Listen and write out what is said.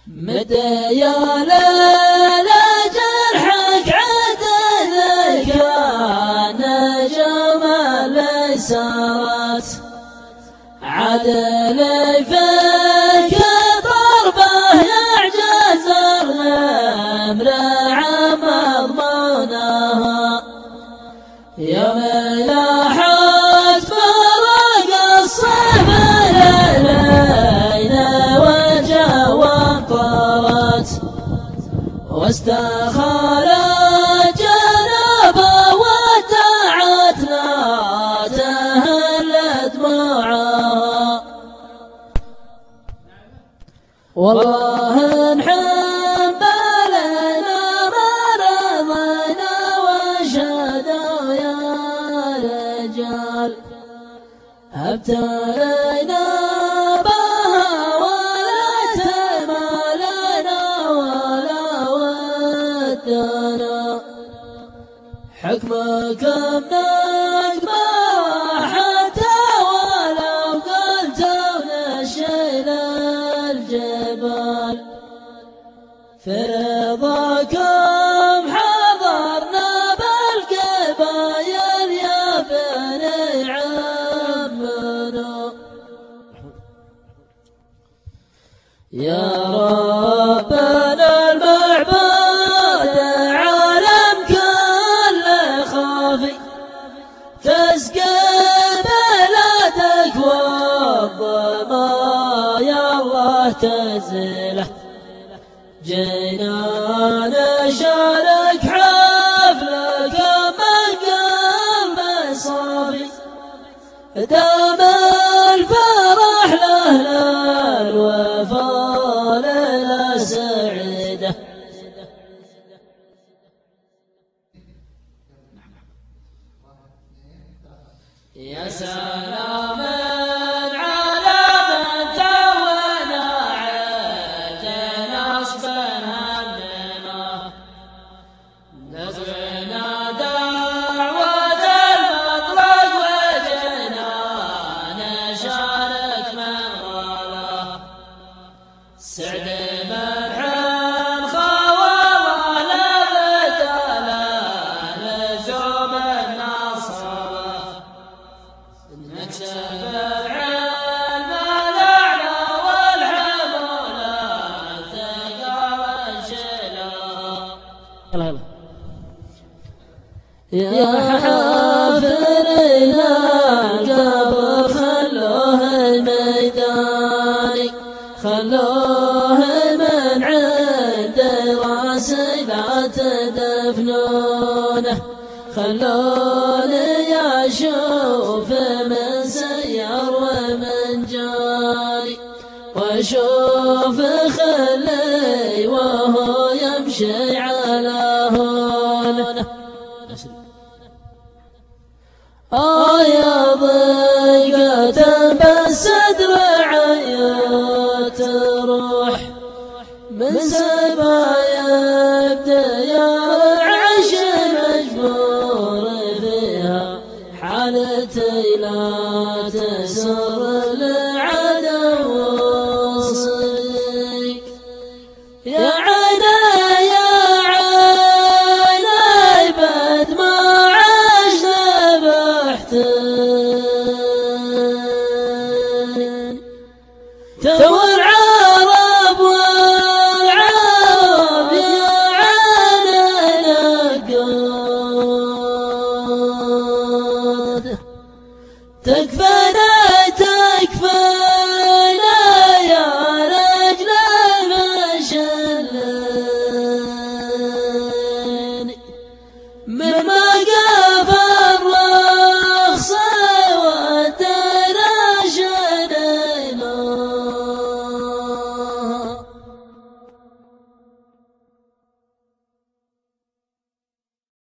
متى يا ليل جرحك عدل كان جمال سارت عدل فيك ضربه يعجز الغمر عن مضمونها يوم لاحت فرق الصيف ليلين وجوانطرت واستخار جنبه ودعت لا تهل دموعها والله نحب لنا رضينا وشهدوا يا رجال ابتلينا بها ولا تمالنا ولا ودنا حكمكم نقبل حتى ولو قلتوا نشيل الجبال في رضاكم حضرنا بالقبايل يا بني عمنا يا ربنا المعبود عالم كل خافي تسقي بلادك والظما يا الله تزله جينا نشارك حفلك من قلب صافي دام الفرح له الوفا ليلة سعيدة يا سلام على من تونا عجل أصبر همنا نزغنا دعوة المطلق وجنا نشارك من غلا سعد مرحم خوالله لبدلا لزوم النصر نكسب العلم الأعلى والحمولة الثقل شلا يا حافرين القبر خلوه ميداني خلوه من عند راسي لا تدفنونه خلوني أشوف من سير ومن جاري وأشوف خلي وهو يمشي على هونه يا ضيقة بالصدر عيوت روح من سبا يبدأ يرعش مجبور فيها حالتي لا تسر العدو صديق يا عيني يا عيني بعد ما عشت بحتين تو العرب والعرب يا عيني نقود تكفى